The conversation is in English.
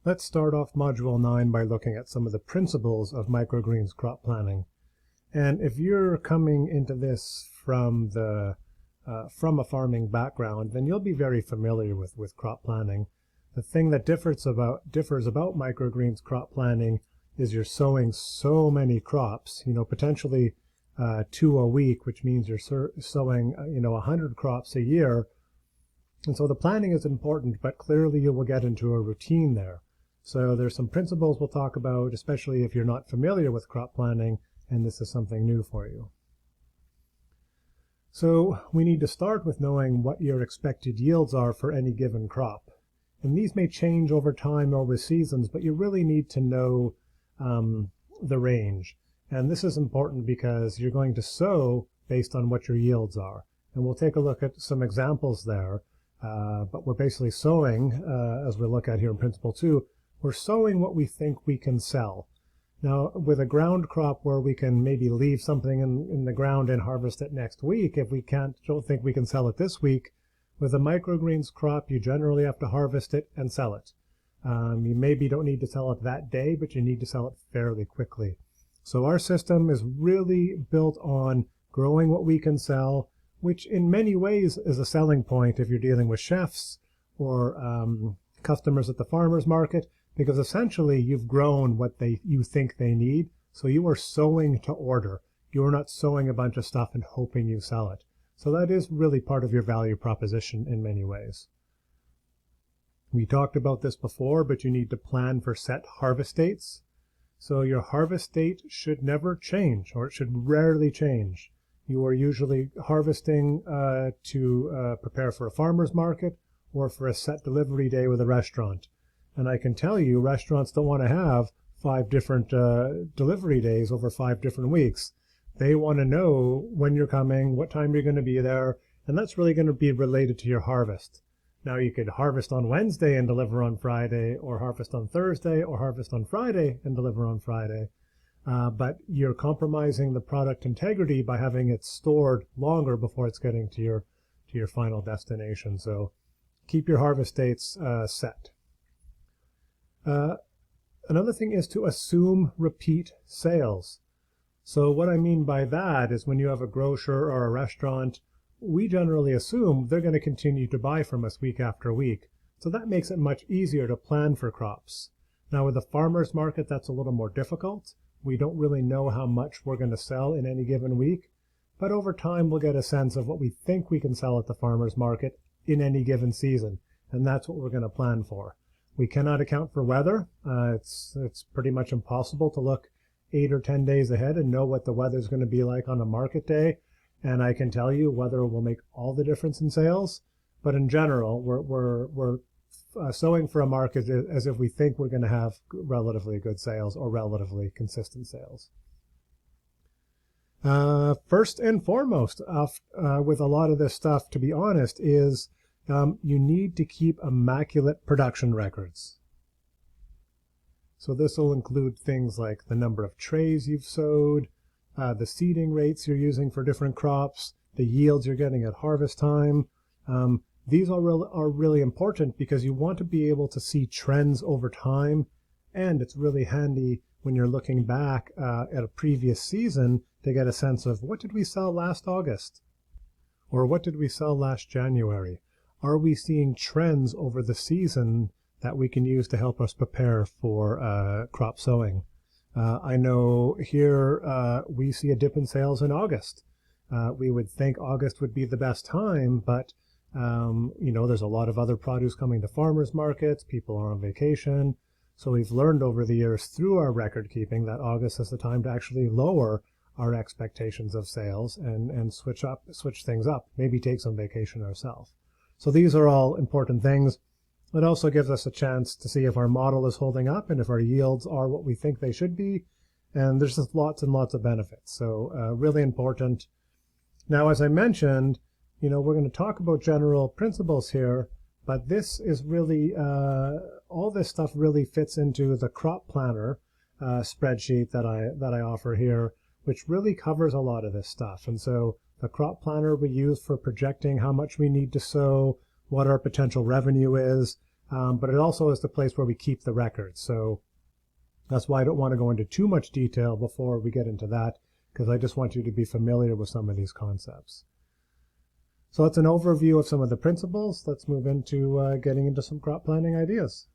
Let's start off Module 9 by looking at some of the principles of microgreens crop planning. And if you're coming into this from a farming background, then you'll be very familiar with crop planning. The thing that differs about microgreens crop planning is you're sowing so many crops, potentially 2 a week, which means you're sowing 100 crops a year. And so the planning is important, but clearly you will get into a routine there. So there's some principles we'll talk about, especially if you're not familiar with crop planning and this is something new for you. So we need to start with knowing what your expected yields are for any given crop. And these may change over time or with seasons, but you really need to know the range. And this is important because you're going to sow based on what your yields are. And we'll take a look at some examples there. But we're basically sowing, as we'll look at here in Principle 2, we're sowing what we think we can sell. Now, with a ground crop where we can maybe leave something in the ground and harvest it next week, if we don't think we can sell it this week, with a microgreens crop, you generally have to harvest it and sell it. You maybe don't need to sell it that day, but you need to sell it fairly quickly. So our system is really built on growing what we can sell, which in many ways is a selling point if you're dealing with chefs or customers at the farmer's market, because essentially you've grown what you think they need, so you are sowing to order. You are not sowing a bunch of stuff and hoping you sell it. So that is really part of your value proposition in many ways. We talked about this before, but you need to plan for set harvest dates. So your harvest date should never change, or it should rarely change. You are usually harvesting to prepare for a farmer's market or for a set delivery day with a restaurant. And I can tell you, restaurants don't want to have 5 different delivery days over 5 different weeks. They want to know when you're coming, what time you're going to be there, and that's really going to be related to your harvest. Now, you could harvest on Wednesday and deliver on Friday, or harvest on Thursday, or harvest on Friday and deliver on Friday. But you're compromising the product integrity by having it stored longer before it's getting to your final destination. So keep your harvest dates set. Another thing is to assume repeat sales. So what I mean by that is when you have a grocer or a restaurant, we generally assume they're going to continue to buy from us week after week. So that makes it much easier to plan for crops. Now with the farmer's market, that's a little more difficult. We don't really know how much we're going to sell in any given week, but over time we'll get a sense of what we think we can sell at the farmer's market in any given season, and that's what we're going to plan for. We cannot account for weather. It's pretty much impossible to look 8 or 10 days ahead and know what the weather's going to be like on a market day. And I can tell you weather will make all the difference in sales. But in general, we're sowing for a market as if we think we're going to have relatively good sales or relatively consistent sales. First and foremost, with a lot of this stuff, to be honest, is you need to keep immaculate production records. So this will include things like the number of trays you've sowed, the seeding rates you're using for different crops, the yields you're getting at harvest time. These are really important because you want to be able to see trends over time, and it's really handy when you're looking back at a previous season to get a sense of what did we sell last August, or what did we sell last January. Are we seeing trends over the season that we can use to help us prepare for crop sowing? I know here we see a dip in sales in August. We would think August would be the best time, but there's a lot of other produce coming to farmers markets. People are on vacation. So we've learned over the years through our record keeping that August is the time to actually lower our expectations of sales and switch things up, maybe take some vacation ourselves. So these are all important things. It also gives us a chance to see if our model is holding up and if our yields are what we think they should be. And there's just lots and lots of benefits. So really important. Now, as I mentioned, we're going to talk about general principles here, but this is really, all this stuff really fits into the crop planner spreadsheet that I offer here, which really covers a lot of this stuff. And so the crop planner we use for projecting how much we need to sow, what our potential revenue is, but it also is the place where we keep the records. So that's why I don't want to go into too much detail before we get into that, because I just want you to be familiar with some of these concepts. So that's an overview of some of the principles. Let's move into getting into some crop planning ideas.